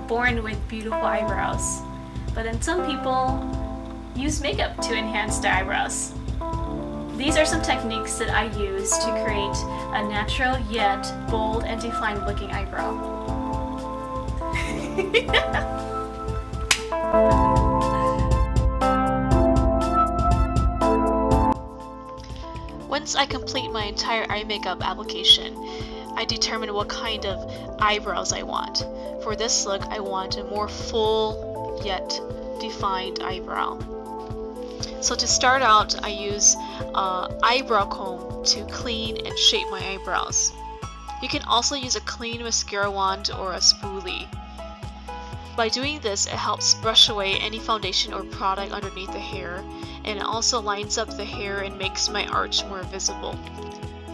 born with beautiful eyebrows, but then some people use makeup to enhance their eyebrows. These are some techniques that I use to create a natural yet bold and defined looking eyebrow. Once I complete my entire eye makeup application, I determine what kind of eyebrows I want. For this look, I want a more full yet defined eyebrow. So to start out, I use an eyebrow comb to clean and shape my eyebrows. You can also use a clean mascara wand or a spoolie. By doing this, it helps brush away any foundation or product underneath the hair, and it also lines up the hair and makes my arch more visible.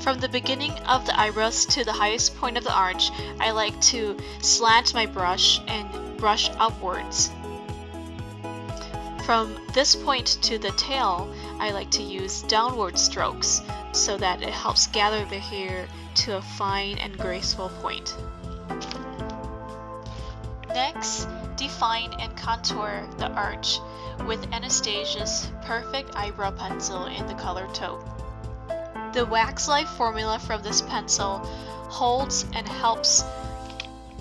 From the beginning of the eyebrows to the highest point of the arch, I like to slant my brush and brush upwards. From this point to the tail, I like to use downward strokes so that it helps gather the hair to a fine and graceful point. Next, define and contour the arch with Anastasia's perfect eyebrow pencil in the color Taupe. The Wax Life formula from this pencil holds and helps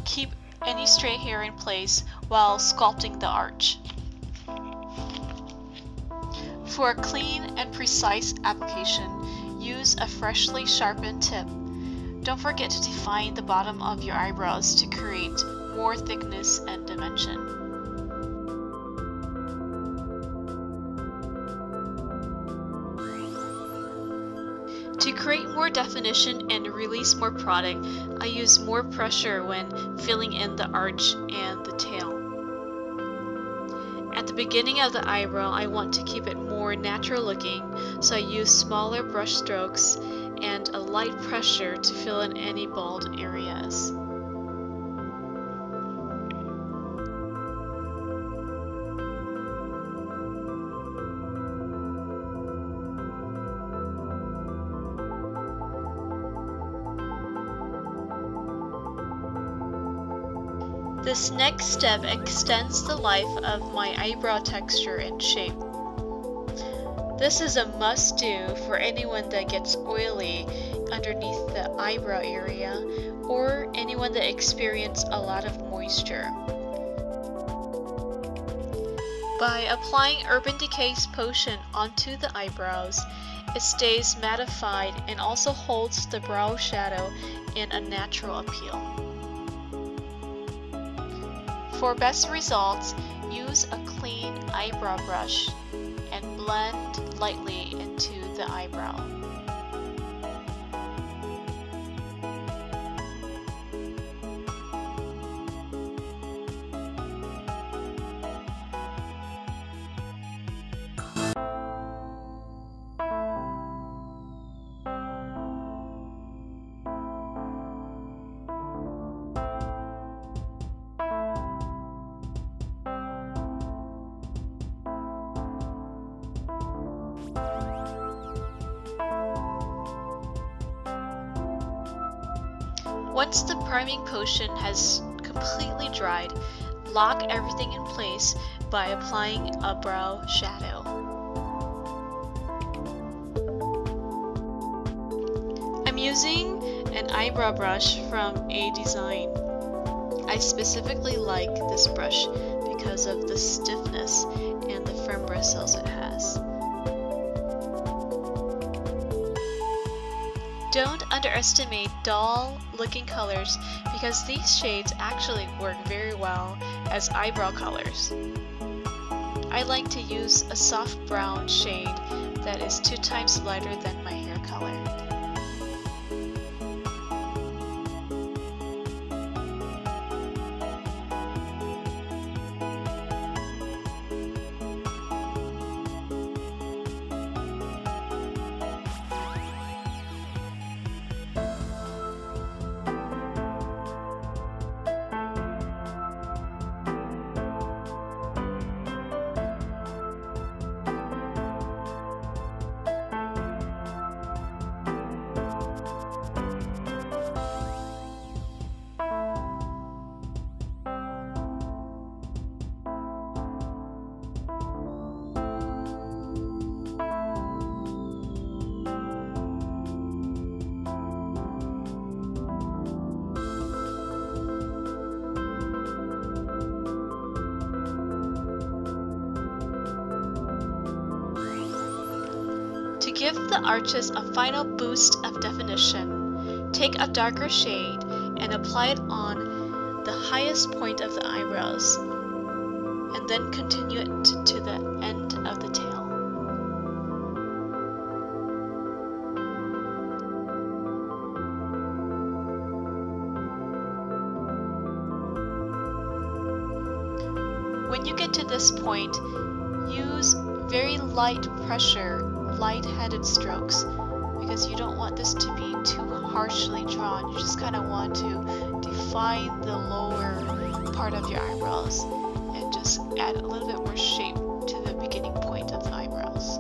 keep any stray hair in place while sculpting the arch. For a clean and precise application, use a freshly sharpened tip. Don't forget to define the bottom of your eyebrows to create more thickness and dimension. To create more definition and release more product, I use more pressure when filling in the arch and the tail. At the beginning of the eyebrow, I want to keep it more natural looking, so I use smaller brush strokes and a light pressure to fill in any bald areas. This next step extends the life of my eyebrow texture and shape. This is a must-do for anyone that gets oily underneath the eyebrow area or anyone that experiences a lot of moisture. By applying Urban Decay's potion onto the eyebrows, it stays mattified and also holds the brow shadow in a natural appeal. For best results, use a clean eyebrow brush and blend lightly into the eyebrow. Once the priming potion has completely dried, lock everything in place by applying a brow shadow. I'm using an eyebrow brush from a design. I specifically like this brush because of the stiffness and the firm bristles it has. Don't underestimate dull looking colors because these shades actually work very well as eyebrow colors. I like to use a soft brown shade that is 2 times lighter than my hair color. To give the arches a final boost of definition, take a darker shade and apply it on the highest point of the eyebrows, and then continue it to the end of the tail. When you get to this point, use very light pressure, light-headed strokes, because you don't want this to be too harshly drawn. You just kind of want to define the lower part of your eyebrows and just add a little bit more shape to the beginning point of the eyebrows.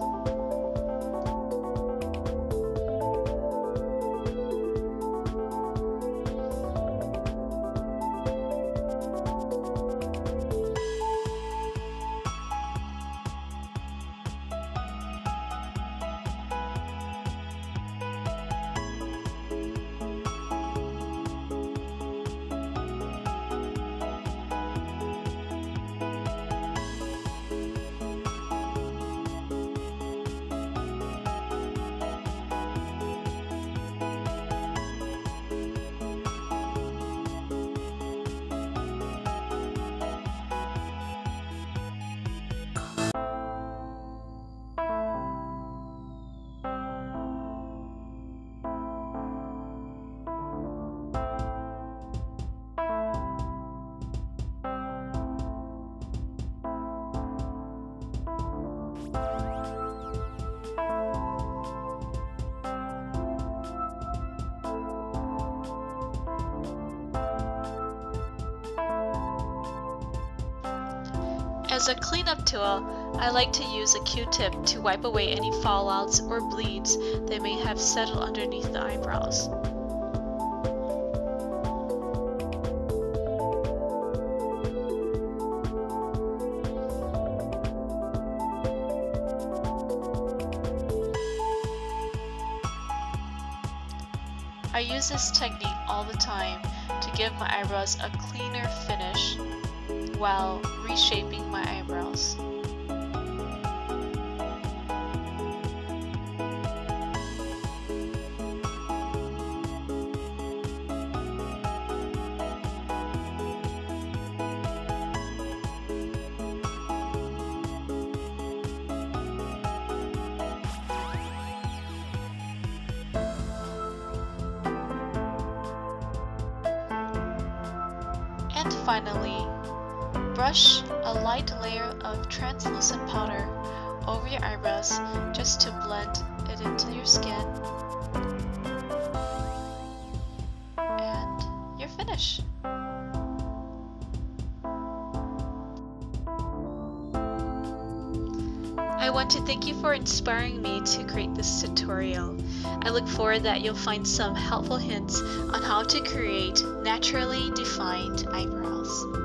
As a cleanup tool, I like to use a Q-tip to wipe away any fallouts or bleeds that may have settled underneath the eyebrows. I use this technique all the time to give my eyebrows a cleaner finish while reshaping my eyebrows. And finally, brush a light layer of translucent powder over your eyebrows just to blend it into your skin. And you're finished. I want to thank you for inspiring me to create this tutorial. I look forward that you'll find some helpful hints on how to create naturally defined eyebrows.